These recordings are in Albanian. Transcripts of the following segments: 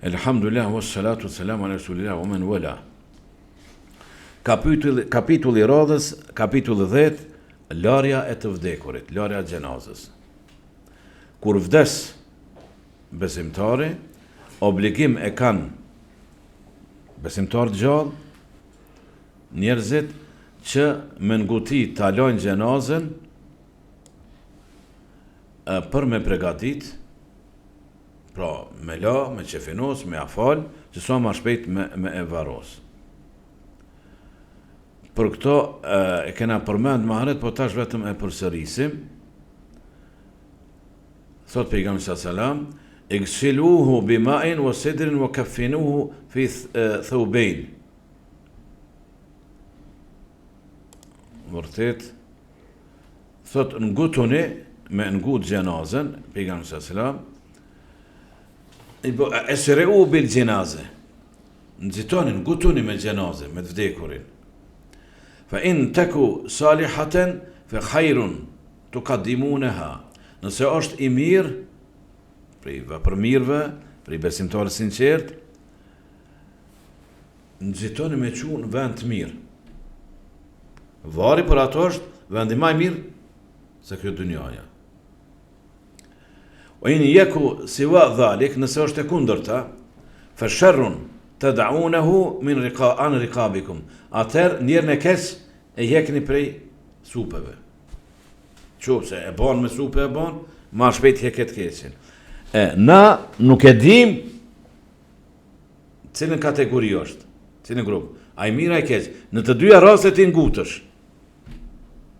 Elhamdulillah, wassalatu wassalamu ala rasulillah wa man wala. Kapitulli i radhës, kapitulli 10, larja e të vdekurit, larja e xhenazës. Kur vdes besimtari, obligim e kanë besimtar gjallë, njerëzit që me nguti ta lajnë xhenazën për me pregadit, pra me la, me qefinos, me afal, që sa ma shpejt me e varos. Për këto e kena përmend më herët, po tash vetëm e përsërisim. Thot pejgamberi sallallahu alaihi wasallam, "Igsiluhu bima'in wa sidrin wa kaffinuhu fi thawbayn." Vërtet, thot ngutuni me ngut xhenazën, pejgamberi sallallahu alaihi wasallam, esreu bil xhenaze. Nxitoni, ngutuni me xhenazë, me të vdekurin. Fa in taku salihatan fa khairun tuqaddimunaha. Nëse është i mirë, prej vepërmirëve, prej besimtarëve sinqert, nxitoni me çu në vend të mirë. Vari për ato është vendi më i mirë se kjo dynjaja. O in jeku siwa dhalik, nëse është e kundërta, fa sharrun tad'unahu min riqabikum. Atëherë njerën e keq e jekni prej supeve. Qofse e ban me supe e ban, ma shpejt heket keqin. Na nuk e dim cilën kategori është, cilën grup. A i mira i keq. Në të dyja rastet i ngutësh.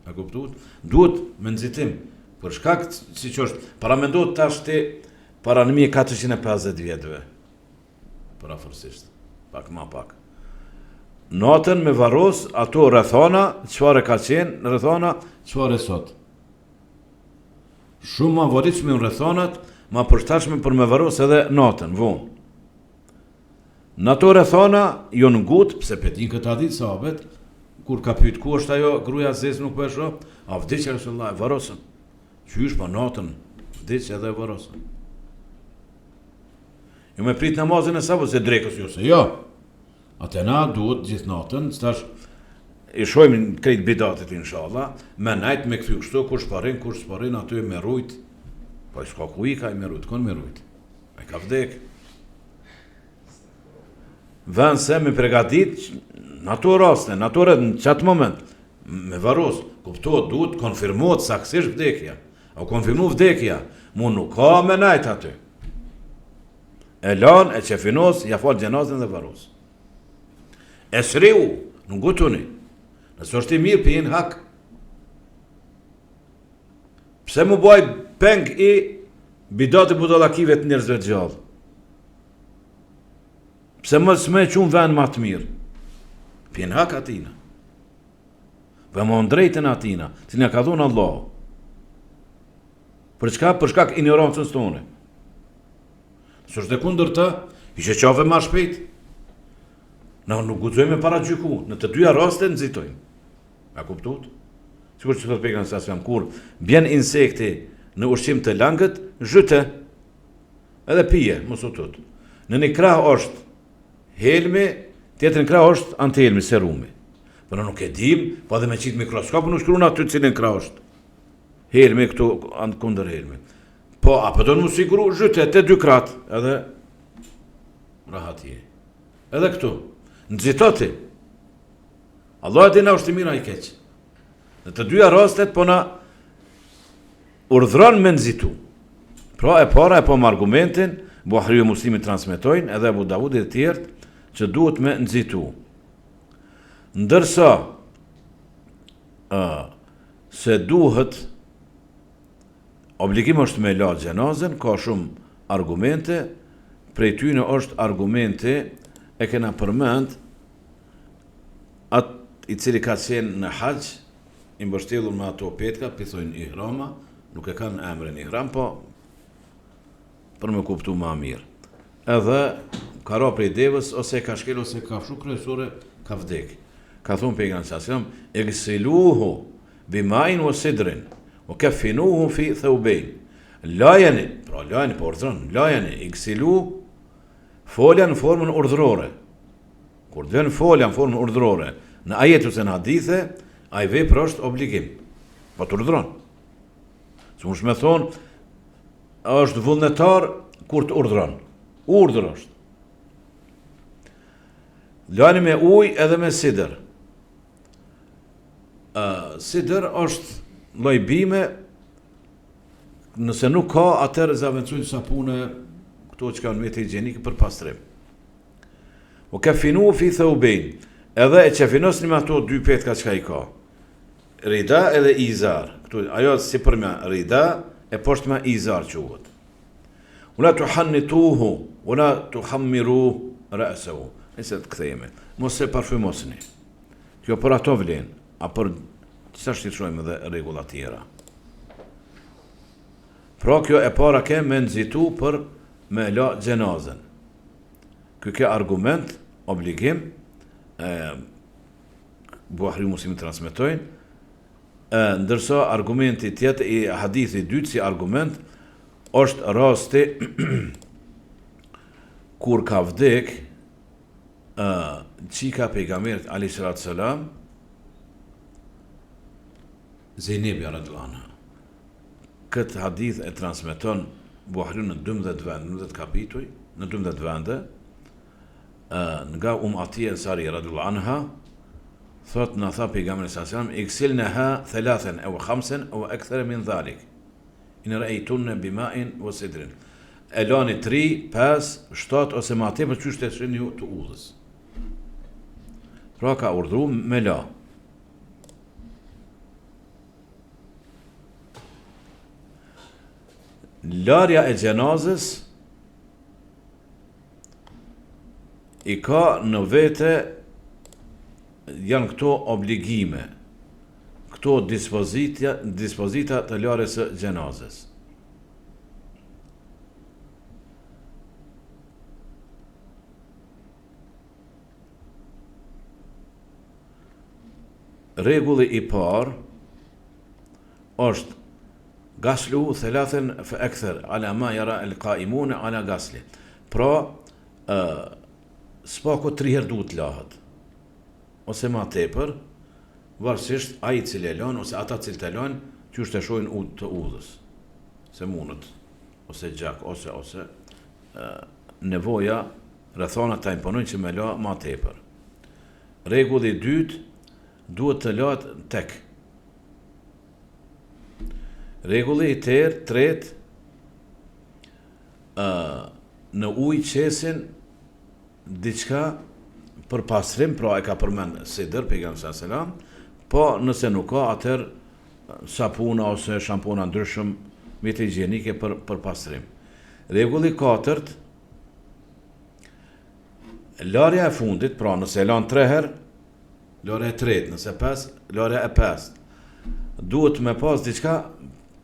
A kuptuat? Duhet me nxitim. Për shkak si që është, paramendohet tash ti para 1450 vjetëve. Parafërsisht. Pak ma pak. Natën me varos, ato rrethana, çfarë ka qenë, rrethana, çfarë sot. Shumë ma varitshme në rrethanat, ma përshtatshme për me varos edhe natën, vonë. Në ato rrethana, jo në ngutë, pse petin këta ditë sahabet, kur ka pyet ku është ajo, gruaja zez nuk po e shoh, a vdiqja Resulullah, varosën. Qysh pa natën, vdiqja edhe varosën. Jo me prit namazin e sabës e drekës jo se jo. Atena duhet gjithë natën, stash i shojmë krejt bidatit inshallah, me najt me këthy kështu, kur s'parin, aty me rujt, po i s'ka ku i ka i me rujt, kon me rujt. E ka vdek. Vën se me pregadit, në ato raste, në ato rrët, në qatë moment, me varos, kuptohet, duhet konfirmohet saksisht vdekja. A konfirmu vdekja, mu nuk ka me najt aty. E lan, e qefinos, ja fal gjenazën dhe varos. Esriu, nuk gutuni. Nësë është i mirë, pëjin hak. Pse mu baj peng i bidati budalakive të njerëzve të gjallë? Pse më s'me qunë vend ma të mirë? Pëjin hak atina. Dhe më ndrejten atina, që një ka dhunë Allahu. Për çka? Për shkak ignorancës tonë. Së është dhe kundër të, ishe qafe ma shpejt. Na nuk guxojmë para gjyku, në të dyja rastet nxitojmë. A kuptuat? Sikur që thot pejgamberi sallallahu alajhi wasallam, kur bjen insekti në ushqim të langët, zhyte. Edhe pije, mos u tut. Në një krah është helmi, tjetër në krah është antihelmi, serumi. Por nuk e dim, po edhe me qit mikroskop nuk shkruan aty cilin krah është. Helmi këtu kundër helmi. Po apo do të mos siguru zhyte te dy kraht, edhe rahatie. Edhe këtu nxitoti. Allah e di na është i mira i keq. Në të dyja rastet po na urdhron me nxitu. Pra e para e po me argumentin, Buhariu e Muslimi transmetojnë, edhe Abu Davudi dhe të tjerë, që duhet me nxitu. Ndërsa se duhet obligim është me la xhenazën, ka shumë argumente, prej tyne është argumente e kena përmend atë i cili ka qenë në haqë, i mbështellur me ato petka, pithojnë ihrama, nuk e kanë emrin ihram, po për me kuptu ma mirë. Edhe ka ra prej devës, ose ka shkel, ose ka fshu kryesore, ka vdek. Ka thonë pejgamberi sallallahu alajhi wasallam, "Igsiluhu bima'in wa sidrin, wa kaffinuhu fi thawbayn." Lajeni, pra lajeni, po ordhron, lajeni, igsilu, folja në formën urdhërore. Kur të vjen folja në formën urdhërore, në ajet ose në hadithe, ai vepër është obligim. Po të urdhëron. S'mund me thonë, është vullnetar kur të urdhëron. Urdhër është. Lani me ujë edhe me sidër. Sidër është lloj bime, nëse nuk ka, atëherë zaventësojnë sapune, këto që kanë mjete higjienike për pastrim. O ka finu fi thawbain, edhe e qefinosni me ato dy petka që ka i ka. Rida edhe izar. Këtu, ajo si përmja rida, e poshtë me izar quhet. Ula tuhannituhu, ula tuhammiru ra'sahu. Nëse të kthehemi. Mos e parfymosni. Kjo për ato vlen, a për çfarë shtirshojmë edhe rregulla tjera. Pra kjo e para ke me nxitu për me la xhenazën. Ky ke argument, obligim, Buhari Muslimi transmetojnë, ndërsa argumenti tjetër i hadithi dytë si argument është rasti kur ka vdek qika pejgamberit alayhi salatu selam Zeynepja radhiyallahu anha. Këtë hadith e transmeton Buhari në 12 vende, 12 kapituj, në 12 vende, nga Atiya Ansari radhiyallahu anha, thot në tha pejgamberi sallallahu alaihi wasallam, iksilnaha 3 aw 5 aw akthar min dhalik. In ra'aytunna bima'in wa sidrin. Elani 3, 5, 7 ose më tepër çu shtesën ju të udhës. Pra ka urdhru me la. Larja e gjenazës i ka në vete janë këto obligime, këto dispozita të larjes së gjenazës. Rregulli i parë është gaslu 3 fa akthar ala ma yara al-qa'imun ala gasli. Pra, spaku 3 herë duhet lahet. Ose ma tepër, varësisht ai i cili e lën ose ata që e lën, që të shohin të udhës. Se mundet, ose gjak, ose nevoja, rrethana ta imponojnë që me la ma tepër. Rregulli i dytë duhet të lahet tek. Rregulli i tretë në ujë qesin diçka për pastrim, pra e ka përmend sidër pejgamberi sallallahu alaihi wasallam, po nëse nuk ka, atëherë sapuna ose shampuna ndryshëm mjete higjienike për pastrim. Rregulli i katërt, larja e fundit, pra nëse e lan 3 herë, larja e tretë, nëse 5, larja e 5. Duhet me pas diçka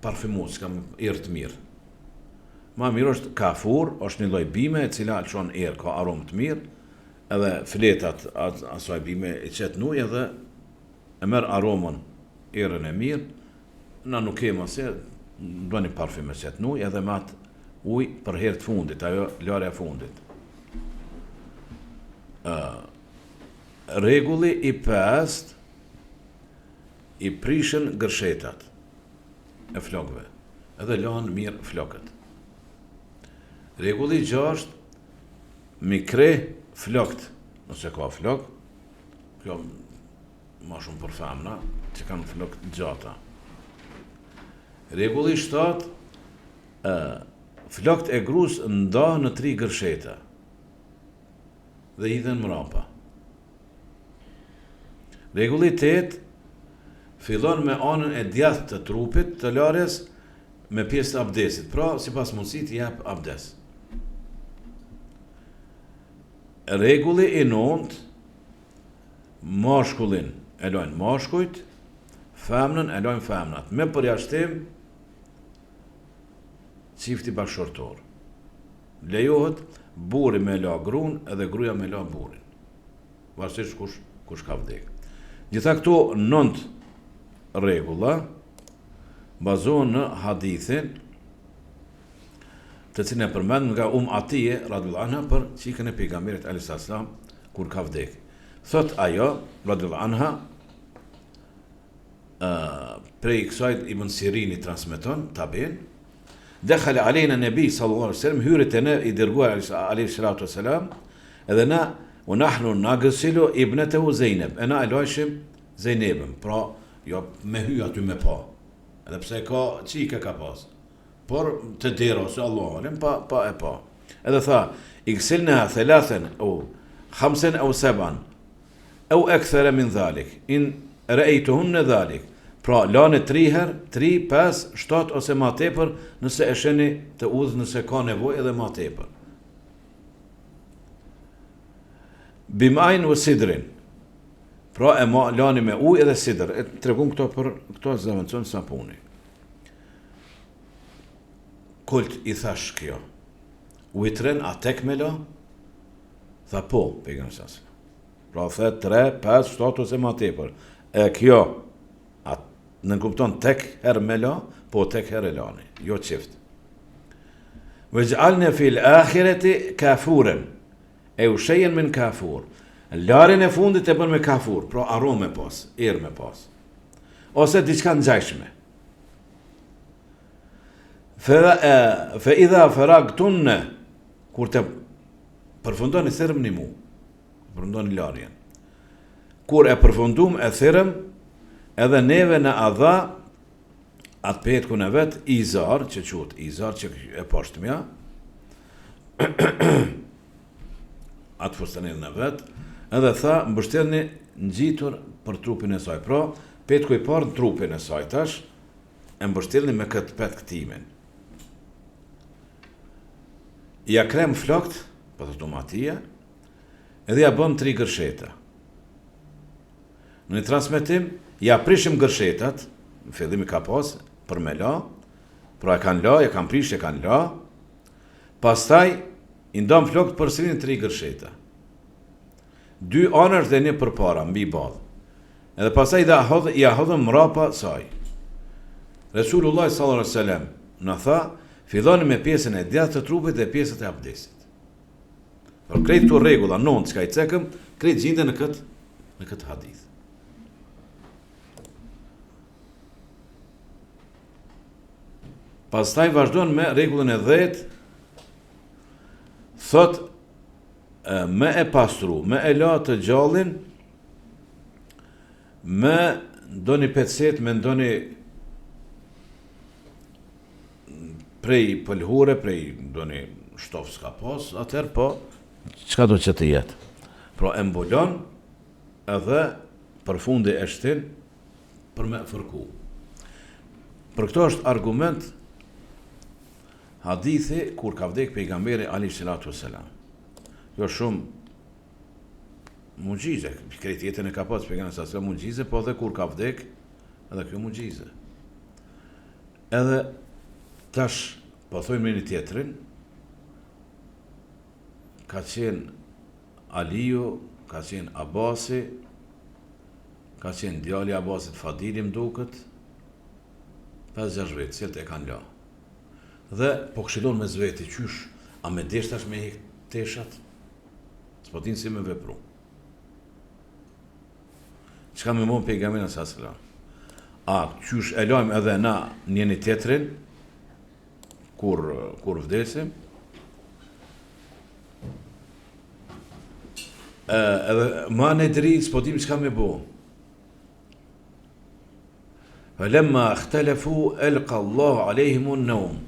parfymues, që erë të mirë. Ma mirë është kafur, është një lloj bime e cila çon erë, ka aromë të mirë, edhe fletat asaj bime e qet në ujë edhe e merr aromën, erën e mirë. Na nuk kemi ase do një parfym e qet në ujë edhe me atë ujë për herë të fundit, ajo larja e fundit. Rregulli i 5 i prishën gërshetat e flokëve, edhe lanë mirë flokët. Rregulli i 6 mi kre flokët, nëse ka flokë, kjo ma shumë për femna, që kanë flokë gjata. Rregulli i 7 flokët e grus nda në 3 gërsheta dhe hidhen mrapa. Rregulli i 8 fillon me anën e djathtë të trupit të larjes me pjesë të abdesit, pra sipas mundësit i jap abdes. Rregulli i 9 mashkullin e lojnë mashkujt, femnën e lojnë femnat, me përjashtim çifti bashkëshortor. Lejohet burri me la gruan edhe gruaja me la burrin. Varësisht kush ka vdekur. Gjitha këto 9 rregulla bazohen në hadithin të cilën e përmend nga Atije radhiyallahu anha për çikën e pejgamberit alayhis salam kur ka vdekur. Thot ajo radhiyallahu anha prej kësaj Ibn Sirini transmeton tabiin دخل علينا النبي صلى الله عليه وسلم hyri te ne I dërguar alayhi salatu wasalam edhe na ونحن نغسل ابنته زينب ana e lajshim Zeynepën, pra jo me hy aty me pa, edhe pse ka çike ka pas, por të dera ose Allahu alem pa e pa. Edhe tha اغسلنها ثلاثا أو خمسا أو سبعا أو أكثر من ذلك إن رأيتهن ذلك. Pra lane 3 herë, 3, 5, 7 ose ma tepër, nëse e sheni të udhë, nëse ka nevojë edhe ma tepër. Bimajn vë sidrin. Pra e ma lani me ujë edhe sidr. E tregun këto për këto zëvendëson sapuni. Kult I thash kjo. Uitren a tek me la? Tha po, pejgamberi sa. Pra the 3, 5, 7 ose ma tepër. E kjo në kupton tek herë me la, po tek herë lani, jo çift. Vej'alna fil akhirati kafuran, au shay'an min kafur. Larën e fundit e bën me kafur, pra aromë pas, erë me pas. Ose diçka ngjashme. Fa idha faragtun, kur të përfundoni thirrën mu, përfundoni larjen. Kur e përfundum e thirrëm, edhe neve në adha atë petku në vet izar, që quhet izar që e poshtmja, atë fustanin në vet, edhe tha mbështetni ngjitur për trupin e saj. Pra, petku I parë në trupin e saj tash, e mbështetni me këtë petk timin. Ja krem flokt, po të tomatia, edhe ja bëm 3 gërsheta. Në transmetim, ja prishim gërshetat, në fillim I ka pas, për me la, pra e kanë la, e kanë prish, e kanë la, pastaj, I ndam flokt përsëri në 3 gërsheta. 2 anër dhe 1 përpara, mbi badh. Edhe pastaj ja hodhëm mrapa saj. Resulullah sallallahu alaihi wasallam na tha, filloni me pjesën e djathtë të trupit dhe pjesët e abdesit. Por krejt këto rregulla, 9 çka I cekëm, krejt gjenden në këtë hadith. Pastaj vazhdon me rregullin e 10, thot me e pastru, me e la të gjallin, me ndoni pecet, me ndoni prej pëlhure, prej ndoni shtof s'ka pas, atëherë po, çka do që të jetë. Pra e mbulon edhe për fundi e shtin për me fërku. Për këto është argument hadithi kur ka vdek pejgamberi alayhi salatu wasalam. Jo shumë mucize, krejt jetën e ka pas pejgamberi sa mucize, po edhe kur ka vdek, edhe kjo mucize. Edhe tash po thojmë një tjetrin, ka qenë Aliu, ka qenë Abasi, ka qenë djali Abasit Fadili m'duket, 5-6 vjet, cilët e kanë la. Dhe po këshillon me zveti qysh, a me deshtash me hek teshat? S'po din si me vepru. Çka me mon pejgamberi sa selam? A qysh e lajm edhe na njëri tjetrin kur vdesim? Edhe ma në drit s'po dim çka me bo. Falemma ikhtalafu alqa Allah alehim an-nawm.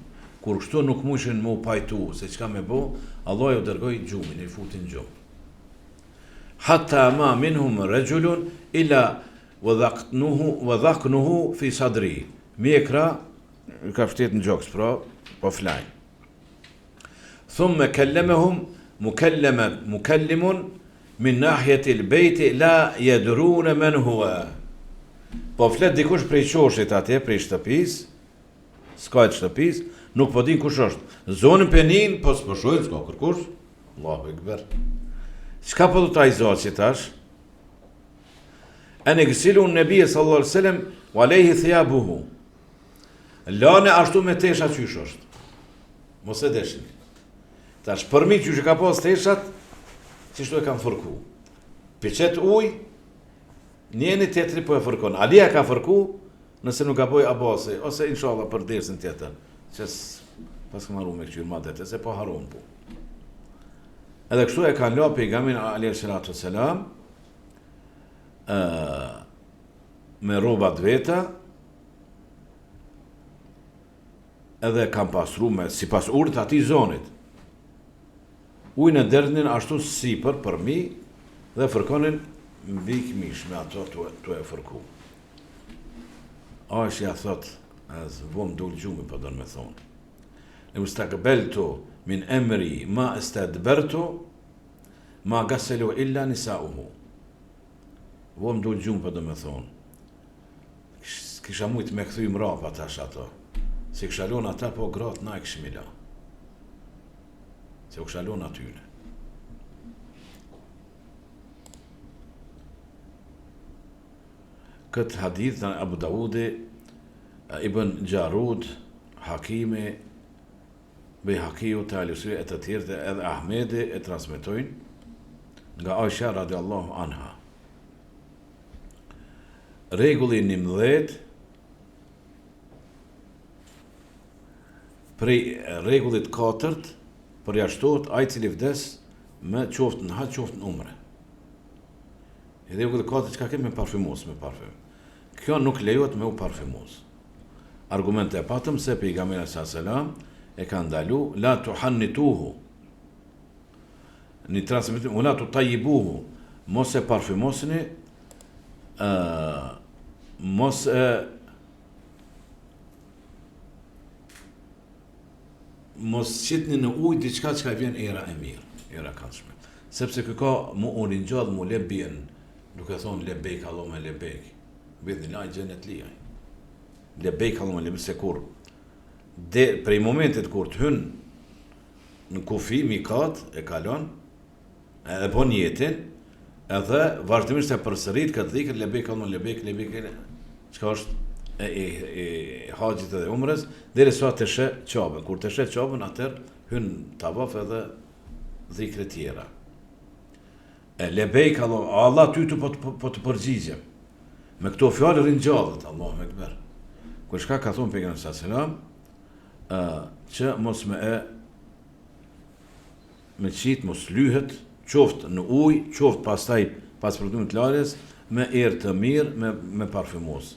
Kur kështu nuk mushin mu pajtu se çka me bo, Allah ju dërgoi gjumin, I futin gjum. Hatta ma minhum rajulun illa wadhaqnuhu fi sadri. Mjekra ka ftet në gjoks, pra po flajn. Thumma kallamahum mukallimun min nahiyati al-bayt la yadruna man huwa. Po flet dikush prej qoshit atje, prej shtëpisë, s'ka të shtëpisë, nuk po din kush është. Zonën penin, po s'pëshojnë, s'ka kërkush. Allahu ekber. Çka po do ta izoqi tash? An yghsilu an-nabiy sallallahu alaihi wasallam wa alayhi thiyabuhu. Lane ashtu me tesha qysh është. Mos e deshin. Tash përmi që ka pas teshat, çështu e kanë fërku. Piqet uj, njeni tjetri po e fërkon. Alia ka fërku, nëse nuk ka boj Abasi, ose inshallah për dersën tjetër. Qes pas kam harru me këqyr ma dete, se po harron po. Edhe kështu e kanë la pejgamberin alayhi salatu wassalam me rrobat veta, edhe kam pasru me sipas urdhit atij zonit. Ujnë e derdhnin ashtu sipër për mi dhe fërkonin mbi këmish me ato të e fërku. Aisha thot, as vom dul gjumë po don me thonë. E ustakbeltu min emri ma estadbertu ma gaselu illa nisauhu. Vom dul gjumë po don me thonë. Kisha mujt me kthy mrapa tash ato. Si kisha lon ata po gratë na e kishim la. Se u kisha lon atyne. Këtë hadith në Abu Dawudi, Ibn Jarud, Hakimi, Bejhakiu, Taliusi e të tjerë edhe Ahmedi e transmetojnë nga Aisha radiallahu anha. Rregulli 11 prej rregullit 4 përjashtohet ai cili vdes me qoftë në haç, qoftë në umre. Edhe rregulli 4 çka ke me parfumos, me parfum. Kjo nuk lejohet me u parfumos. Argumente e patëm se pejgamberi sallallahu alajhi wasallam e ka ndalu la tuhannituhu. Ni transmetim la tutayibuhu, mos e parfumosni, mos e mos qitni në ujë diçka që vjen era e mirë, era kandshme. Sepse kë ka mu unin gjallë mu lebien, duke thonë lebejk Allahumma lebejk. Bidhnillah xhenet lijaj. Lebejk Allahumma lebejk, se kur prej momentit kur të hyn në kufi mikat e kalon, edhe bon jetin, edhe vazhdimisht e përsërit këtë dhikr lebejk Allahumma lebejk, lebejk, çka është e haxhit edhe umrës, derisa të shë qabën. Kur të shë qabën, atër hyn tavaf edhe dhikre tjera. Lebejk Allah ty të po të përgjigjem. Me këto fjalë ringjallët, Allahu ekber. Kur shka ka thonë pejgamberi sallallahu alajhi wasallam, që mos me qit, mos lyhet, qoftë në ujë, qoftë pastaj pas përdumit të larjes, me erë të mirë, me parfumos.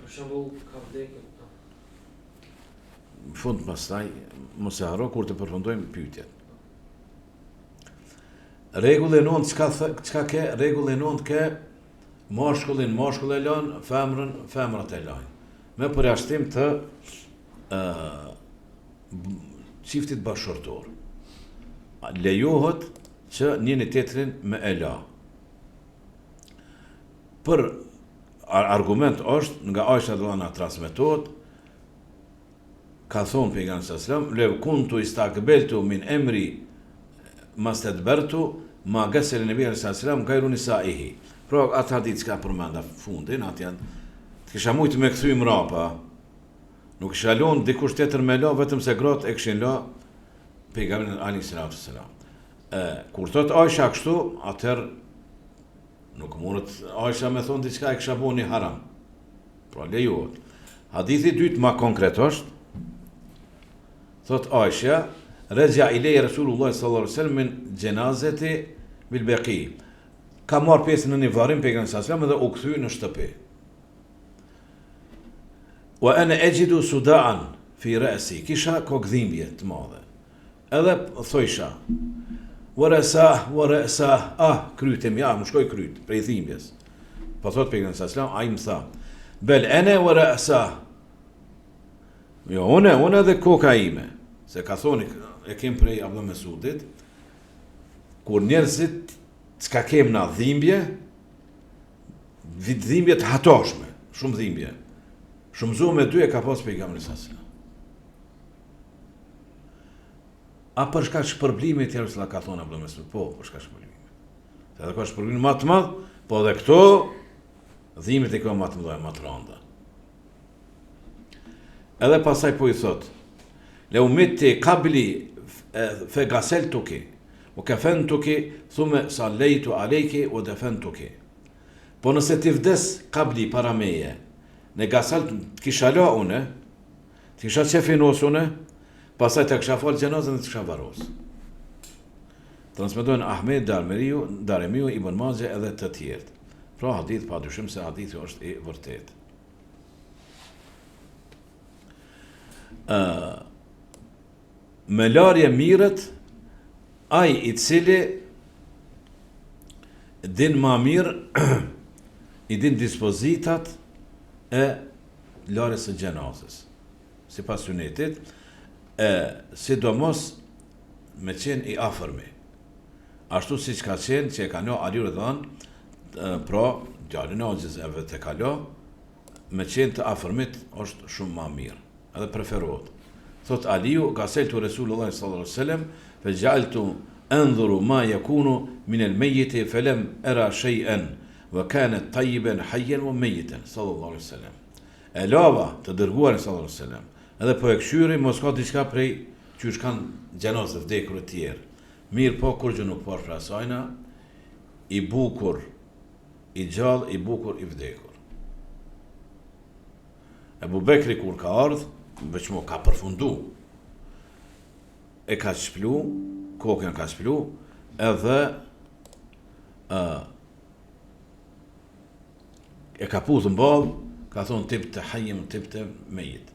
Për shembull, ka vdekur. Në fund pastaj, mos e haro kur të përfundojmë pyetjet. Rregulli 9 çka ke? Rregulli 9 ke mashkullin e lan, femrat e lan. Me përjashtim të çiftit bashkëshortor. Lejohet që njëri tjetrin me e la. Për argument është nga Aisha radhiyallahu anha transmetohet, ka thonë pejgamberi sallallahu alajhi wasallam, "Lev kuntu istaqbaltu min emri mastadbartu ma ghasala nabi sallallahu alajhi wasallam ghayru nisaihi." Pra atë hadith që përmenda fundin, atë janë të kisha mujt me kthy mrapa. Nuk kisha lënë dikush tjetër me la, vetëm se gratë e kishin la pejgamberin alayhi salatu wasalam. Kur thot Aisha kështu, atëherë nuk mundet Aisha me thonë diçka e kisha bëni haram. Pra lejohet. Hadithi dytë ma konkret është, thot Aisha, "Raja ilay Rasulullah sallallahu alaihi wasallam min janazati bil Baqi." Ka marrë pjesë në një varrim pejgamberi sallallahu alaihi wasallam dhe u kthy në shtëpi. Wa ana ajidu sudaan fi ra'si, kisha kokdhimbje të madhe. Edhe thojsha, wa ra'sa, krytem, ja, më shkoj kryt, prej dhimbjes. Po thot pejgamberi sallallahu alaihi wasallam, ai më tha, "Bel ana wa ra'sa." Jo, unë edhe koka ime. Se ka thoni, e kem prej Abdullah Mesudit, kur njerëzit s'ka kem na dhimbje, dhimbje të hatoshme, shumë dhimbje. Shumëzu me dy e ka pas pejgamberi sallallahu alaihi wasallam. A për shkak shpërblimit tjerë s'la ka thonë Abdullah Mesud, po, për shkak shpërblimit. Se edhe ka shpërblim më të madh, po edhe këto dhimbjet e ka më të mëdha, më të rënda. Edhe pasaj po i thot, لو مت قبلي فغسلتك وكفنتك ثم صليت عليك ودفنتك. Po nëse ti vdes qabli para meje, në gasalt të kisha la une, të kisha qefinos une, pasaj të kisha falë gjenazën dhe të kisha varos. Transmetojnë Ahmed Daremiu, Ibn Majah edhe të tjerë. Pra hadith pa dyshim se hadithi është i vërtet. Me larje mirët, ai i cili din ma mirë i din dispozitat e larjes së gjenazës. Sipas sunetit, sidomos me qenë i afërmi. Ashtu si që ka qenë që e ka një Ali radhiyallahu pra djalin e Hoxhës e vetë ka lo, me qenë të afërmit është shumë ma mirë, edhe preferohet. Thot Aliu, gaseltu Resulullah sallallahu alaihi wasallam, فجعلت انظر ما يكون من الميت فلم أرى شيئا وكانت طيبا حيا وميتا صلى الله عليه وسلم. E lava të dërguar sallallahu alaihi wasallam. Edhe po e këshyri mos ka diçka prej që kanë gjenazë vdekur të tjerë. Mirë po kur gjë nuk parë pra sajna, i bukur, i gjallë, i bukur, i vdekur. Ebu Bekri kur ka ardhë, veçmo ka përfundu, e ka shplu, kokën ka shplu, edhe e ka puthë mballë, ka thonë tip të hajim, tip të mejit.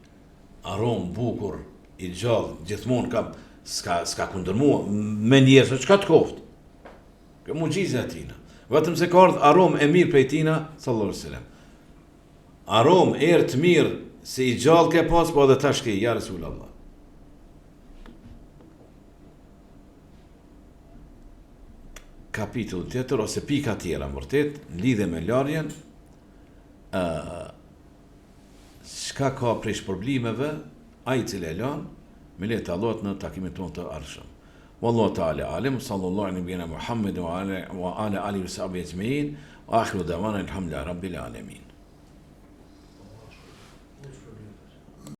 Arom, bukur, i gjallë, gjithmonë ka, s'ka kundërmua, me njerëse, çka të koftë? Kjo mugjizë e tina. Vetëm se ka ardhë arom e mirë prej tina, sallallahu alaihi wasallam. Arom erë të mirë, se i gjallë ke pas, po edhe tash ke, ja Resulallah. Kapitull tjetër, ose pika tjera, më vërtet, në lidhje me larjen, çka ka prej shpërblimeve, ai i cili e lan, me letë Allahut në takimin tonë të ardhshëm. Wallahu ta'ala alim, sallallahu alaihi wa sallam Muhammad wa ala alihi wa sahbihi ajma'in, wa akhiru da'wana alhamdulillahi rabbil alamin.